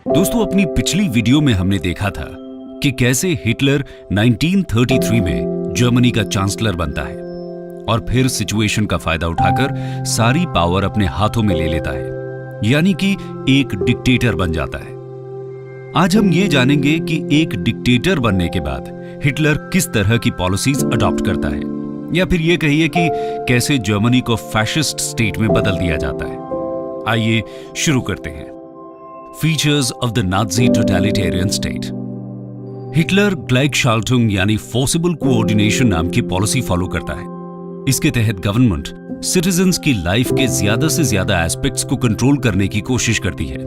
दोस्तों, अपनी पिछली वीडियो में हमने देखा था कि कैसे हिटलर 1933 में जर्मनी का चांसलर बनता है और फिर सिचुएशन का फायदा उठाकर सारी पावर अपने हाथों में ले लेता है, यानी कि एक डिक्टेटर बन जाता है। आज हम ये जानेंगे कि एक डिक्टेटर बनने के बाद हिटलर किस तरह की पॉलिसीज अडॉप्ट करता है, या फिर ये कहिए कि कैसे जर्मनी को फैशिस्ट स्टेट में बदल दिया जाता है। आइए शुरू करते हैं। Features of the Nazi totalitarian state. Hitler Gleichschaltung यानी फोर्सिबल कोऑर्डिनेशन नाम की पॉलिसी फॉलो करता है। इसके तहत गवर्नमेंट सिटीजन्स की लाइफ के ज्यादा से ज्यादा एस्पेक्ट्स को कंट्रोल करने की कोशिश करती है।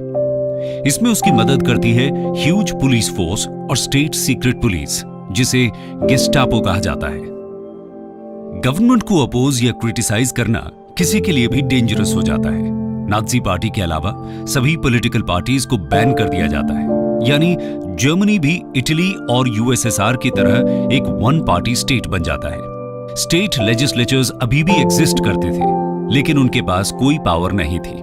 इसमें उसकी मदद करती है ह्यूज पुलिस फोर्स और स्टेट सीक्रेट पुलिस, जिसे गेस्टापो कहा जाता है। गवर्नमेंट को अपोज या क्रिटिसाइज करना किसी के लिए भी डेंजरस हो जाता है। नाज़ी पार्टी के अलावा सभी पॉलिटिकल पार्टीज को बैन कर दिया जाता है, यानी जर्मनी भी इटली और यूएसएसआर की तरह एक वन पार्टी स्टेट बन जाता है। स्टेट लेजिस्लेचर्स अभी भी एग्जिस्ट करते थे, लेकिन उनके पास कोई पावर नहीं थी।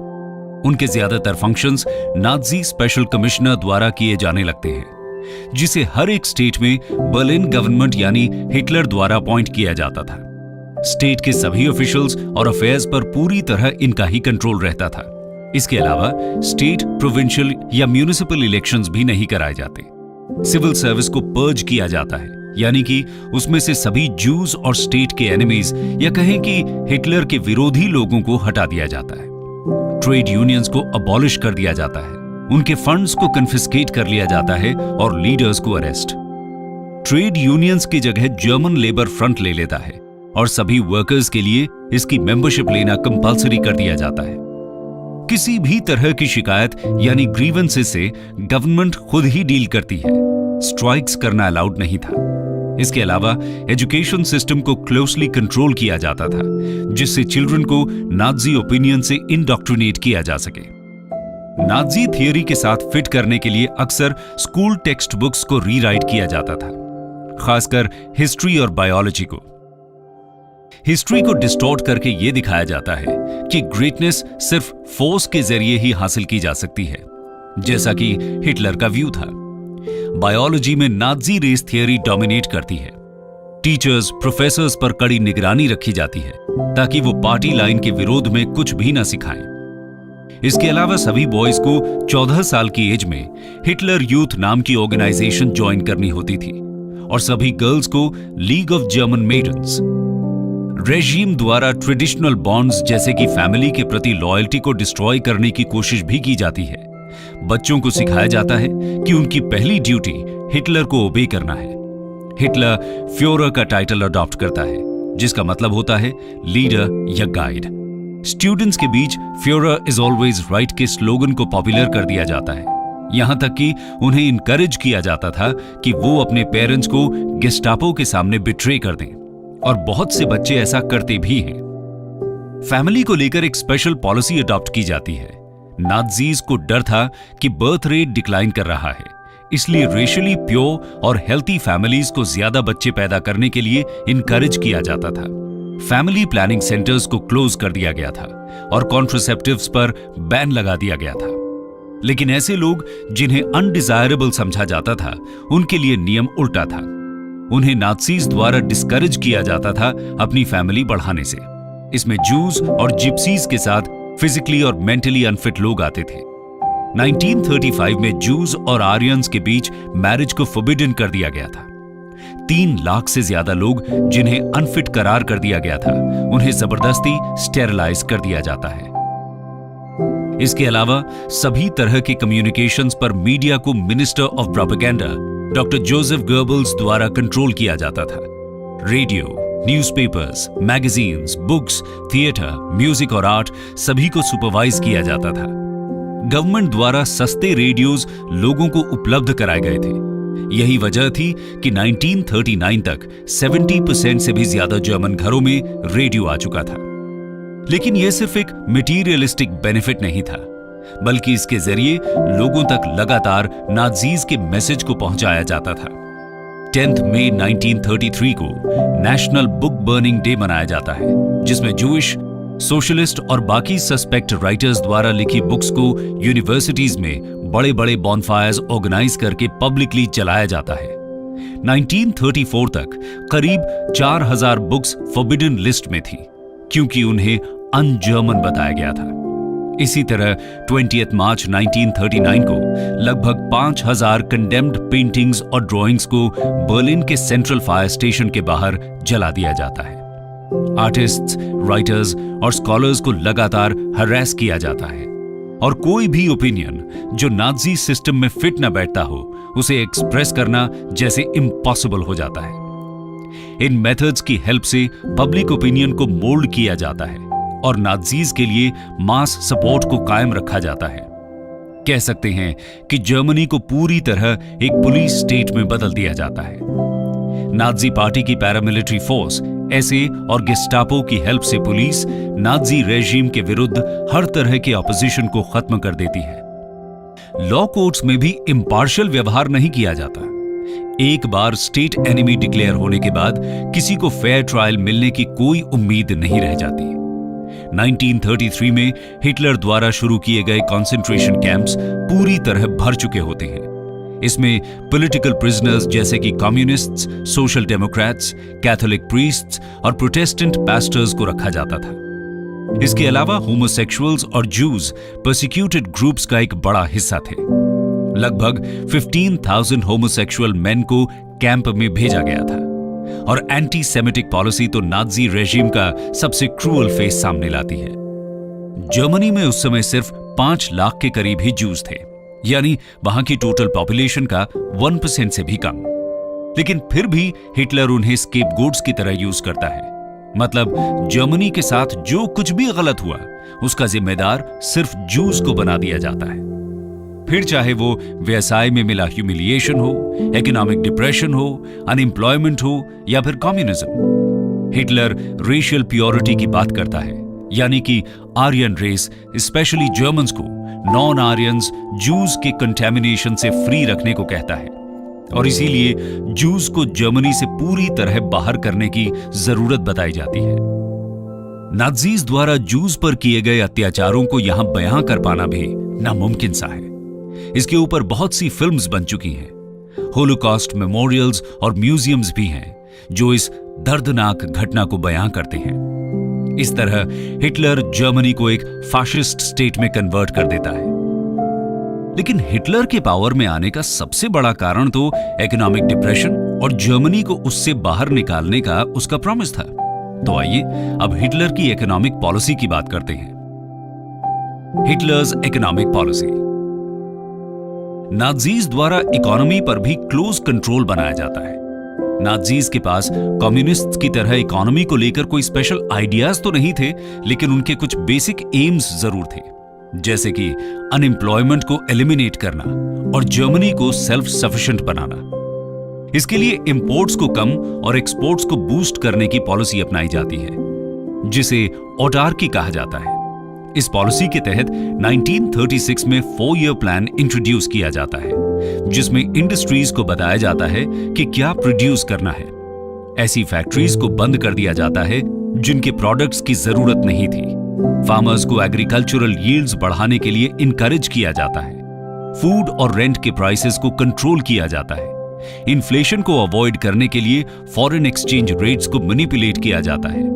उनके ज्यादातर फंक्शंस नाज़ी स्पेशल कमिश्नर द्वारा किए जाने लगते हैं, जिसे हर एक स्टेट में बर्लिन गवर्नमेंट यानी हिटलर द्वारा अपॉइंट किया जाता था। स्टेट के सभी ऑफिशियल्स और अफेयर्स पर पूरी तरह इनका ही कंट्रोल रहता था। इसके अलावा स्टेट, प्रोविंशियल या म्यूनिसिपल इलेक्शंस भी नहीं कराए जाते। सिविल सर्विस को पर्ज किया जाता है, यानी कि उसमें से सभी जूस और स्टेट के एनिमीज या कहें कि हिटलर के विरोधी लोगों को हटा दिया जाता है। ट्रेड यूनियंस को अबॉलिश कर दिया जाता है, उनके फंड्स को कन्फिस्केट कर लिया जाता है और लीडर्स को अरेस्ट। ट्रेड यूनियंस की जगह जर्मन लेबर फ्रंट ले लेता है और सभी वर्कर्स के लिए इसकी मेंबरशिप लेना कंपल्सरी कर दिया जाता है। किसी भी तरह की शिकायत यानी ग्रीवेंसेस से गवर्नमेंट खुद ही डील करती है। स्ट्राइक्स करना अलाउड नहीं था। इसके अलावा एजुकेशन सिस्टम को क्लोजली कंट्रोल किया जाता था, जिससे चिल्ड्रन को नाज़ी ओपिनियन से इंडॉक्ट्रिनेट किया जा सके। नाज़ी थियरी के साथ फिट करने के लिए अक्सर स्कूल टेक्स्ट बुक्स को रीराइट किया जाता था, खासकर हिस्ट्री और बायोलॉजी को। हिस्ट्री को डिस्टॉर्ट करके यह दिखाया जाता है कि ग्रेटनेस सिर्फ फोर्स के जरिए ही हासिल की जा सकती है, जैसा कि हिटलर का व्यू था। बायोलॉजी में नाज़ी रेस थियरी डोमिनेट करती है। टीचर्स, प्रोफेसर्स पर कड़ी निगरानी रखी जाती है ताकि वो पार्टी लाइन के विरोध में कुछ भी ना सिखाएं। इसके अलावा सभी बॉयज को 14 साल की एज में हिटलर यूथ नाम की ऑर्गेनाइजेशन ज्वाइन करनी होती थी और सभी गर्ल्स को league of German maidens. Regime द्वारा ट्रेडिशनल बॉन्ड्स जैसे कि फैमिली के प्रति लॉयल्टी को डिस्ट्रॉय करने की कोशिश भी की जाती है। बच्चों को सिखाया जाता है कि उनकी पहली ड्यूटी हिटलर को ओबे करना है। हिटलर फ्योरर का टाइटल अडॉप्ट करता है, जिसका मतलब होता है लीडर या गाइड। स्टूडेंट्स के बीच फ्योरर इज ऑलवेज राइट के स्लोगन को पॉपुलर कर दिया जाता है, यहां तक कि उन्हें इनकरेज किया जाता था कि वो अपने पेरेंट्स को गेस्टापो के सामने बिट्रे कर दें, और बहुत से बच्चे ऐसा करते भी हैं। फैमिली को लेकर एक स्पेशल पॉलिसी अडॉप्ट की जाती है। नाज़ीज को डर था कि बर्थ रेट डिक्लाइन कर रहा है, इसलिए रेशियली प्योर और हेल्थी फैमिलीज को ज्यादा बच्चे पैदा करने के लिए इनकरेज किया जाता था। फैमिली प्लानिंग सेंटर्स को क्लोज कर दिया गया था और कॉन्ट्रासेप्टिव्स पर बैन लगा दिया गया था। लेकिन ऐसे लोग जिन्हें अनडिजायरेबल समझा जाता था, उनके लिए नियम उल्टा था। उन्हें नाज़ीज द्वारा डिस्करेज किया जाता था अपनी फैमिली बढ़ाने से। इसमें जूस और जिप्सीज के साथ फिजिकली और मेंटली अनफिट लोग आते थे। 1935 में जूस और आर्यंस के बीच मैरिज को फॉरबिडन कर दिया गया था। 3 लाख से ज्यादा लोग जिन्हें अनफिट करार कर दिया गया था, उन्हें जबरदस्ती स्टेरिलाइज कर दिया जाता है। इसके अलावा सभी तरह के कम्युनिकेशंस पर मीडिया को minister of propaganda doctor Joseph Goebbels द्वारा कंट्रोल किया जाता था। Radio, newspapers, magazines, books, theatre, music और आर्ट सभी को सुपरवाइज किया जाता था। गवर्नमेंट द्वारा सस्ते रेडियोज लोगों को उपलब्ध कराए गए थे। यही वजह थी कि 1939 तक 70% से भी ज्यादा जर्मन घरों में रेडियो आ चुका था। लेकिन यह सिर्फ एक मटीरियलिस्टिक बेनिफिट नहीं था, बल्कि इसके जरिए लोगों तक लगातार नाज़ीज के मैसेज को पहुंचाया जाता था। 10 मई 1933 को नेशनल बुक बर्निंग डे मनाया जाता है, जिसमें जूइश, सोशलिस्ट और बाकी सस्पेक्ट राइटर्स द्वारा लिखी बुक्स को यूनिवर्सिटीज में बड़े बड़े बॉनफायर्स ऑर्गेनाइज करके पब्लिकली जलाया जाता है। 1934 तक करीब 4000 बुक्स फॉरबिडन लिस्ट में थी क्योंकि उन्हें अनजर्मन बताया गया था। इसी तरह 20 मार्च 1939 को लगभग 5000 कंडेम्ड पेंटिंग्स और ड्राइंग्स को बर्लिन के सेंट्रल फायर स्टेशन के बाहर जला दिया जाता है। आर्टिस्ट्स, राइटर्स और स्कॉलर्स को लगातार हरास किया जाता है और कोई भी ओपिनियन जो नाजी सिस्टम में फिट न बैठता हो उसे एक्सप्रेस करना जैसे इम्पॉसिबल हो जाता है। इन मेथड्स की हेल्प से पब्लिक ओपिनियन को मोल्ड किया जाता है और नाजीज के लिए मास सपोर्ट को कायम रखा जाता है। कह सकते हैं कि जर्मनी को पूरी तरह एक पुलिस स्टेट में बदल दिया जाता है। नाजी पार्टी की पैरामिलिट्री फोर्स एसए और गेस्टापो की हेल्प से पुलिस नाजी रेजिम के विरुद्ध हर तरह के ऑपोजिशन को खत्म कर देती है। लॉ कोर्ट्स में भी इम्पार्शियल व्यवहार नहीं किया जाता। एक बार स्टेट एनिमी डिक्लेयर होने के बाद किसी को फेयर ट्रायल मिलने की कोई उम्मीद नहीं रह जाती। 1933 में हिटलर द्वारा शुरू किए गए कंसंट्रेशन कैंप्स पूरी तरह भर चुके होते हैं। इसमें पॉलिटिकल प्रिजनर्स जैसे कि communists, social Democrats, Catholic priests और प्रोटेस्टेंट पास्टर्स को रखा जाता था। इसके अलावा होमोसेक्सुअल्स और जूज परसिक्यूटेड ग्रुप्स का एक बड़ा हिस्सा थे। लगभग 15,000 होमोसेक्सुअल मेन को कैंप में भेजा गया था और एंटी सेमिटिक पॉलिसी तो नाजी रेजिम का सबसे क्रूअल फेस सामने लाती है। जर्मनी में उस समय सिर्फ 5 लाख के करीब ही जूज थे, यानी वहां की टोटल पॉपुलेशन का 1% से भी कम। लेकिन फिर भी हिटलर उन्हें स्केपगोट्स की तरह यूज करता है। मतलब जर्मनी के साथ जो कुछ भी गलत हुआ उसका जिम्मेदार सिर्फ जूस को बना दिया जाता है। फिर चाहे वो व्यवसाय में मिला ह्यूमिलिएशन हो, इकोनॉमिक डिप्रेशन हो, अनएम्प्लॉयमेंट हो या फिर कम्युनिज्म। हिटलर रेशियल प्योरिटी की बात करता है, यानी कि आर्यन रेस, स्पेशली जर्मन्स को नॉन आर्यंस जूस के कंटेमिनेशन से फ्री रखने को कहता है और इसीलिए जूस को जर्मनी से पूरी तरह बाहर करने की जरूरत बताई जाती है। नाजीज द्वारा जूस पर किए गए अत्याचारों को यहां बयां कर पाना भी नामुमकिन सा है। इसके ऊपर बहुत सी फिल्म्स बन चुकी हैं। होलोकॉस्ट मेमोरियल्स और म्यूजियम्स भी हैं जो इस दर्दनाक घटना को बयां करते हैं। इस तरह हिटलर जर्मनी को एक फाशिस्ट स्टेट में कन्वर्ट कर देता है। लेकिन हिटलर के पावर में आने का सबसे बड़ा कारण तो इकोनॉमिक डिप्रेशन और जर्मनी को उससे बाहर निकालने का उसका प्रॉमिस था। तो आइए अब हिटलर की इकोनॉमिक पॉलिसी की बात करते हैं। Hitler's economic policy. नाजीज द्वारा इकोनॉमी पर भी क्लोज कंट्रोल बनाया जाता है। नाजीज के पास कम्युनिस्ट्स की तरह इकोनॉमी को लेकर कोई स्पेशल आइडियाज तो नहीं थे, लेकिन उनके कुछ बेसिक एम्स जरूर थे, जैसे कि अनएम्प्लॉयमेंट को एलिमिनेट करना और जर्मनी को सेल्फ सफिशिएंट बनाना। इसके लिए इंपोर्ट्स को कम और एक्सपोर्ट्स को बूस्ट करने की पॉलिसी अपनाई जाती है, जिसे ऑटार्की कहा जाता है। इस पॉलिसी के तहत 1936 में 4 ईयर प्लान इंट्रोड्यूस किया जाता है, जिसमें इंडस्ट्रीज को बताया जाता है कि क्या प्रोड्यूस करना है। ऐसी फैक्ट्रीज को बंद कर दिया जाता है जिनके प्रोडक्ट्स की जरूरत नहीं थी। फार्मर्स को एग्रीकल्चरल यील्ड्स बढ़ाने के लिए इनकरेज किया जाता है। फूड और रेंट के प्राइसेस को कंट्रोल किया जाता है। इन्फ्लेशन को अवॉइड करने के लिए फॉरेन एक्सचेंज रेट्स को मैनिपुलेट किया जाता है।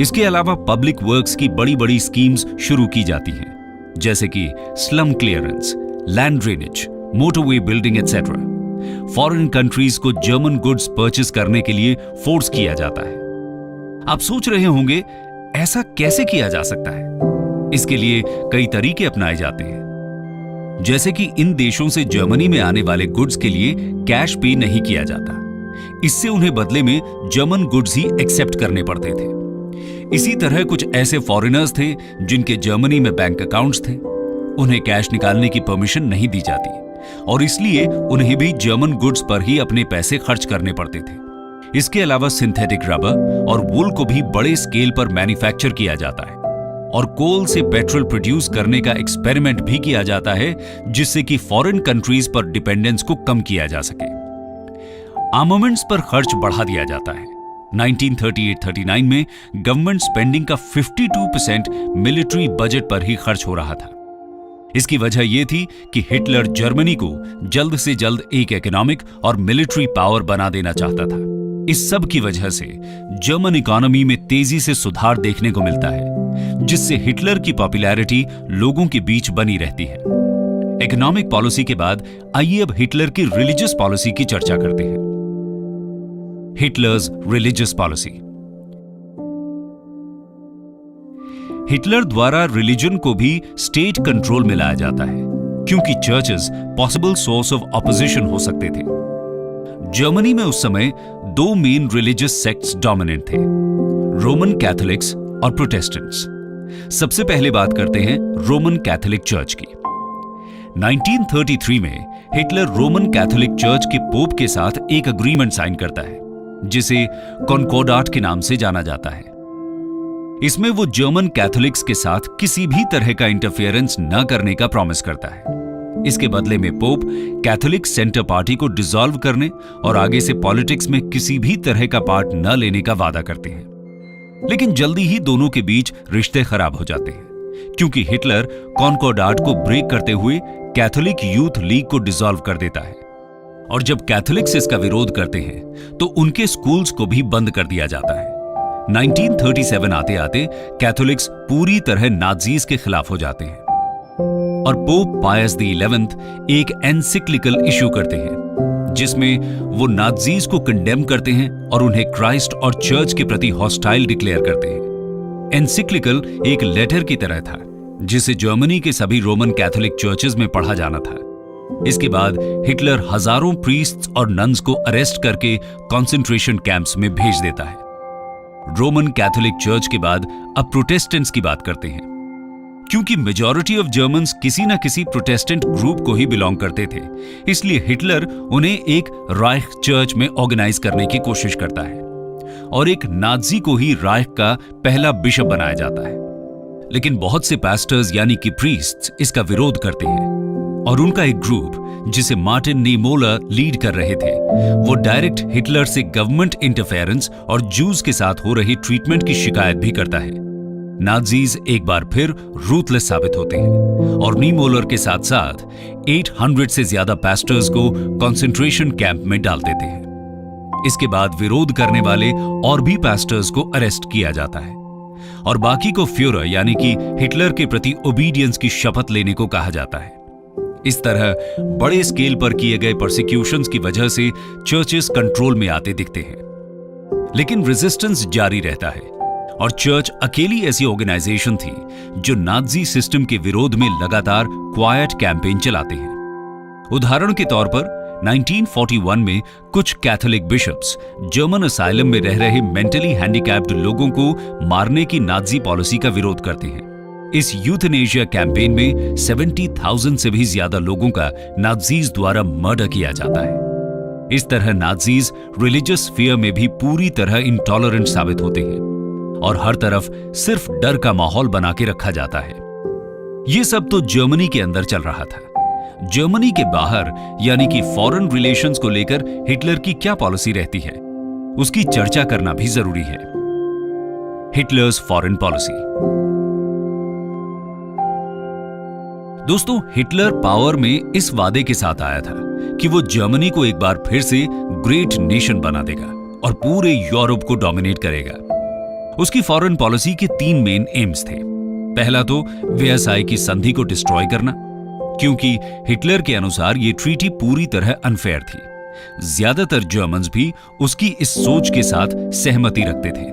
इसके अलावा पब्लिक वर्क्स की बड़ी बड़ी स्कीम्स शुरू की जाती हैं, जैसे कि slum clearance, land drainage, motorway building etcetera. Foreign countries को जर्मन गुड्स परचेस करने के लिए फोर्स किया जाता है। आप सोच रहे होंगे ऐसा कैसे किया जा सकता है? इसके लिए कई तरीके अपनाए जाते हैं, जैसे कि इन देशों से जर्मनी में आने वाले गुड्स के लिए कैश पे नहीं किया जाता। इससे उन्हें बदले में जर्मन गुड्स ही एक्सेप्ट करने पड़ते थे। इसी तरह कुछ ऐसे फॉरेनर्स थे जिनके जर्मनी में बैंक अकाउंट्स थे, उन्हें कैश निकालने की परमिशन नहीं दी जाती और इसलिए उन्हें भी जर्मन गुड्स पर ही अपने पैसे खर्च करने पड़ते थे। इसके अलावा सिंथेटिक रबर और वूल को भी बड़े स्केल पर मैन्युफैक्चर किया जाता है और कोल से पेट्रोल प्रोड्यूस करने का एक्सपेरिमेंट भी किया जाता है, जिससे कि फॉरेन कंट्रीज पर डिपेंडेंस को कम किया जा सके। आर्मामेंट्स पर खर्च बढ़ा दिया जाता है। 1938-39 में गवर्नमेंट स्पेंडिंग का 52% मिलिट्री बजट पर ही खर्च हो रहा था। इसकी वजह यह थी कि हिटलर जर्मनी को जल्द से जल्द एक इकोनॉमिक और मिलिट्री पावर बना देना चाहता था। इस सब की वजह से जर्मन इकोनॉमी में तेजी से सुधार देखने को मिलता है, जिससे हिटलर की पॉपुलैरिटी लोगों के बीच बनी रहती है। इकोनॉमिक पॉलिसी के बाद आइए अब हिटलर की रिलीजियस पॉलिसी की चर्चा करते हैं। Hitler's religious policy. हिटलर द्वारा रिलीजन को भी स्टेट कंट्रोल में लाया जाता है, क्योंकि churches possible source of opposition हो सकते थे। जर्मनी में उस समय दो मेन रिलीजियस सेक्ट्स डोमिनेंट थे, रोमन कैथोलिक्स और प्रोटेस्टेंट्स। सबसे पहले बात करते हैं रोमन कैथोलिक चर्च की। 1933 में हिटलर रोमन कैथोलिक चर्च के पोप के साथ एक अग्रीमेंट साइन करता है, जिसे कॉनकॉर्डाट के नाम से जाना जाता है। इसमें वो जर्मन कैथोलिक्स के साथ किसी भी तरह का इंटरफेरेंस न करने का प्रॉमिस करता है। इसके बदले में पोप कैथोलिक सेंटर पार्टी को डिसॉल्व करने और आगे से पॉलिटिक्स में किसी भी तरह का पार्ट न लेने का वादा करते हैं। लेकिन जल्दी ही दोनों के बीच रिश्ते खराब हो जाते हैं, क्योंकि हिटलर कॉनकॉर्डाट को ब्रेक करते हुए कैथोलिक यूथ लीग को डिसॉल्व कर देता है। और जब कैथोलिक्स इसका विरोध करते हैं तो उनके स्कूल्स को भी बंद कर दिया जाता है। 1937 आते आते कैथोलिक्स पूरी तरह नाज़ीज के खिलाफ हो जाते हैं और पोप पायस XI एक एनसिक्लिकल इशू करते हैं, जिसमें वो नाज़ीज को कंडेम करते हैं और उन्हें क्राइस्ट और चर्च के प्रति हॉस्टाइल डिक्लेयर करते हैं। एनसिक्लिकल एक लेटर की तरह था, जिसे जर्मनी के सभी रोमन कैथोलिक चर्चेज में पढ़ा जाना था। इसके बाद हिटलर हजारों प्रीस्ट्स और नन्स को अरेस्ट करके कॉन्सेंट्रेशन कैंप्स में भेज देता है। रोमन कैथोलिक चर्च के बाद अब प्रोटेस्टेंट्स की बात करते हैं। क्योंकि मेजॉरिटी ऑफ जर्मन्स किसी न किसी प्रोटेस्टेंट ग्रुप को ही बिलोंग करते थे, इसलिए हिटलर उन्हें एक राइख चर्च में ऑर्गेनाइज करने की कोशिश करता है और एक नाज़ी को ही राइख का पहला बिशप बनाया जाता है। लेकिन बहुत से पास्टर्स यानी कि प्रीस्ट्स इसका विरोध करते हैं और उनका एक ग्रुप, जिसे मार्टिन नीमोलर लीड कर रहे थे, वो डायरेक्ट हिटलर से गवर्नमेंट इंटरफेरेंस और जूस के साथ हो रही ट्रीटमेंट की शिकायत भी करता है। नाज़ीज एक बार फिर रूथलेस साबित होते हैं और नीमोलर के साथ साथ 800 से ज्यादा पास्टर्स को कंसंट्रेशन कैंप में डाल देते हैं। इसके बाद विरोध करने वाले और भी पास्टर्स को अरेस्ट किया जाता है और बाकी को फ्यूरर यानी कि हिटलर के प्रति ओबीडियंस की शपथ लेने को कहा जाता है। इस तरह बड़े स्केल पर किए गए प्रोसिक्यूशंस की वजह से चर्चेस कंट्रोल में आते दिखते हैं, लेकिन रेजिस्टेंस जारी रहता है और चर्च अकेली ऐसी ऑर्गेनाइजेशन थी जो नाज़ी सिस्टम के विरोध में लगातार क्वाइट कैंपेन चलाते हैं। उदाहरण के तौर पर 1941 में कुछ कैथोलिक बिशप्स जर्मन असाइलम में रह रहे मेंटली हैंडीकैप्ड लोगों को मारने की नाज़ी पॉलिसी का विरोध करते हैं। इस यूथनेशिया कैंपेन में 70,000 से भी ज्यादा लोगों का नाज़ीज द्वारा मर्डर किया जाता है। इस तरह नाज़ीज रिलीजियस फियर में भी पूरी तरह इंटॉलरेंट साबित होते हैं और हर तरफ सिर्फ डर का माहौल बना के रखा जाता है। यह सब तो जर्मनी के अंदर चल रहा था। जर्मनी के बाहर यानी कि फॉरेन रिलेशंस को लेकर हिटलर की क्या पॉलिसी रहती है, उसकी चर्चा करना भी जरूरी है। Hitler's foreign policy. दोस्तों, हिटलर पावर में इस वादे के साथ आया था कि वो जर्मनी को एक बार फिर से ग्रेट नेशन बना देगा और पूरे यूरोप को डोमिनेट करेगा। उसकी फॉरेन पॉलिसी के 3 मेन एम्स थे। पहला तो वर्साई की संधि को डिस्ट्रॉय करना, क्योंकि हिटलर के अनुसार ये ट्रीटी पूरी तरह अनफेयर थी। ज्यादातर जर्मन्स भी उसकी इस सोच के साथ सहमति रखते थे।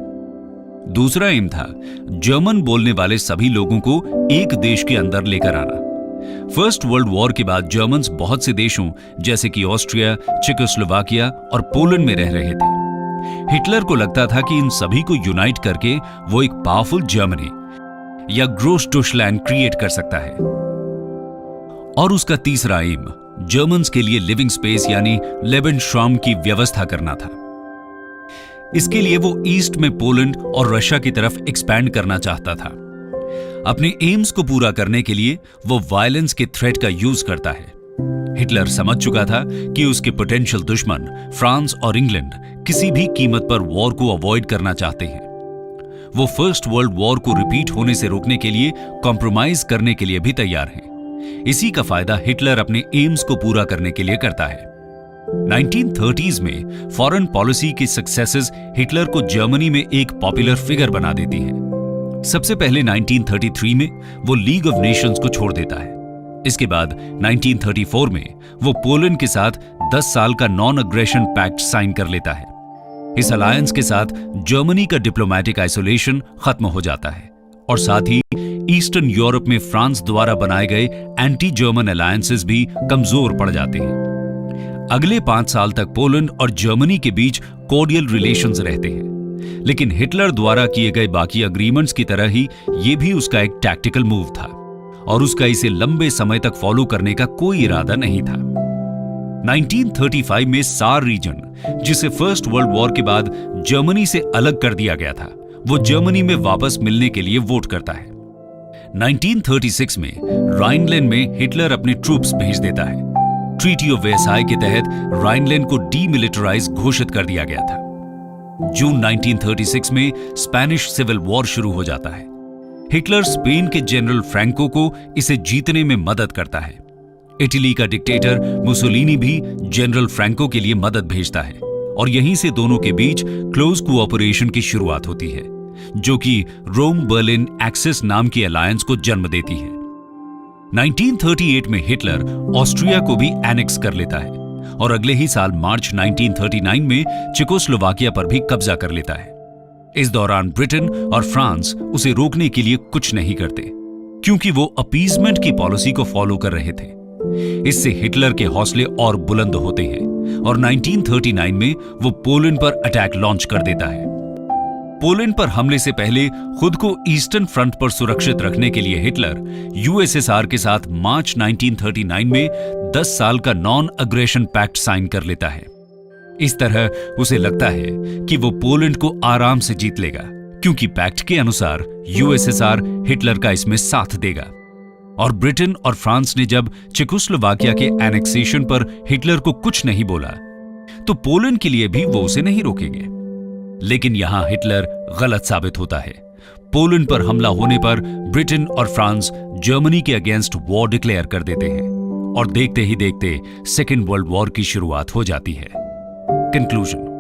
दूसरा एम था जर्मन बोलने वाले सभी लोगों को एक देश के अंदर लेकर आना। फर्स्ट वर्ल्ड वॉर के बाद जर्मन्स बहुत से देशों जैसे कि ऑस्ट्रिया, चेकोस्लोवाकिया और पोलैंड में रह रहे थे। हिटलर को लगता था कि इन सभी को यूनाइट करके वो एक पावरफुल जर्मनी या ग्रोस डॉइचलैंड क्रिएट कर सकता है। और उसका तीसरा एम जर्मन्स के लिए लिविंग स्पेस यानी लेबेनश्राउम की व्यवस्था करना था। इसके लिए वो ईस्ट में पोलैंड और रशिया की तरफ एक्सपैंड करना चाहता था। अपने एम्स को पूरा करने के लिए वो वायलेंस के थ्रेट का यूज करता है। हिटलर समझ चुका था कि उसके पोटेंशियल दुश्मन फ्रांस और इंग्लैंड किसी भी कीमत पर वॉर को अवॉइड करना चाहते हैं। वो फर्स्ट वर्ल्ड वॉर को रिपीट होने से रोकने के लिए कॉम्प्रोमाइज करने के लिए भी तैयार हैं, इसी का फायदा हिटलर अपने एम्स को पूरा करने के लिए करता है। 1930s में फॉरेन पॉलिसी की सक्सेसेस हिटलर को जर्मनी में एक पॉपुलर फिगर बना देती हैं। सबसे पहले 1933 में वो लीग ऑफ नेशंस को छोड़ देता है। इसके बाद 1934 में वो पोलैंड के साथ 10 साल का नॉन अग्रेशन पैक्ट साइन कर लेता है। इस अलायंस के साथ जर्मनी का डिप्लोमेटिक आइसोलेशन खत्म हो जाता है और साथ ही ईस्टर्न यूरोप में फ्रांस द्वारा बनाए गए एंटी जर्मन अलायंसेस भी कमजोर पड़ जाते हैं। अगले 5 साल तक पोलैंड और जर्मनी के बीच कोर्डियल रिलेशंस रहते हैं, लेकिन हिटलर द्वारा किए गए बाकी अग्रीमेंट्स की तरह ही ये भी उसका एक टैक्टिकल मूव था और उसका इसे लंबे समय तक फॉलो करने का कोई इरादा नहीं था। 1935 में सार रीजन, जिसे फर्स्ट वर्ल्ड वॉर के बाद जर्मनी से अलग कर दिया गया था, वो जर्मनी में वापस मिलने के लिए वोट करता है। 1936 में राइनलैंड में हिटलर अपने ट्रूप्स भेज देता है। ट्रीटी ऑफ वर्साई के तहत राइनलैंड को डीमिलिटराइज घोषित कर दिया गया था। जून 1936 में स्पेनिश सिविल वॉर शुरू हो जाता है। हिटलर स्पेन के जनरल फ्रैंको को इसे जीतने में मदद करता है। इटली का डिक्टेटर मुसोलिनी भी जनरल फ्रैंको के लिए मदद भेजता है और यहीं से दोनों के बीच क्लोज कोऑपरेशन की शुरुआत होती है, जो कि रोम बर्लिन एक्सिस नाम की अलायंस को जन्म देती है। 1938 में हिटलर ऑस्ट्रिया को भी एनेक्स कर लेता है और अगले ही साल मार्च 1939 में चेकोस्लोवाकिया पर भी कब्जा कर लेता है। इस दौरान ब्रिटेन और फ्रांस उसे रोकने के लिए कुछ नहीं करते, क्योंकि वो अपीजमेंट की पॉलिसी को फॉलो कर रहे थे। इससे हिटलर के हौसले और बुलंद होते हैं और 1939 में वो पोलैंड पर अटैक लॉन्च कर देता है। पोलैंड पर हमले से पहले खुद को ईस्टर्न फ्रंट पर सुरक्षित रखने के लिए हिटलर यूएसएसआर के साथ मार्च 1939 में 10 साल का नॉन अग्रेशन पैक्ट साइन कर लेता है। इस तरह उसे लगता है कि वो पोलैंड को आराम से जीत लेगा, क्योंकि पैक्ट के अनुसार यूएसएसआर हिटलर का इसमें साथ देगा। और ब्रिटेन और फ्रांस ने जब चेकोस्लोवाकिया के एनेक्सेशन पर हिटलर को कुछ नहीं बोला, तो पोलैंड के लिए भी वो उसे नहीं रोकेंगे। लेकिन यहां हिटलर गलत साबित होता है। पोलैंड पर हमला होने पर ब्रिटेन और फ्रांस जर्मनी के अगेंस्ट वॉर डिक्लेयर कर देते हैं और देखते ही देखते सेकेंड वर्ल्ड वॉर की शुरुआत हो जाती है। कंक्लूजन।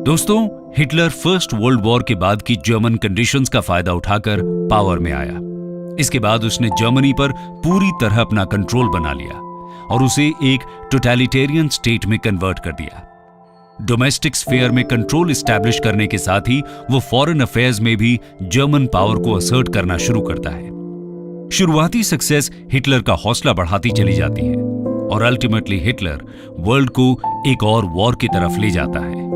दोस्तों, हिटलर फर्स्ट वर्ल्ड वॉर के बाद की जर्मन कंडीशंस का फायदा उठाकर पावर में आया। इसके बाद उसने जर्मनी पर पूरी तरह अपना कंट्रोल बना लिया और उसे एक टोटलिटेरियन स्टेट में कन्वर्ट कर दिया। डोमेस्टिक स्फीयर में कंट्रोल एस्टैब्लिश करने के साथ ही वो फॉरेन अफेयर्स में भी जर्मन पावर को असर्ट करना शुरू करता है। शुरुआती सक्सेस हिटलर का हौसला बढ़ाती चली जाती है और अल्टीमेटली हिटलर वर्ल्ड को एक और वॉर की तरफ ले जाता है।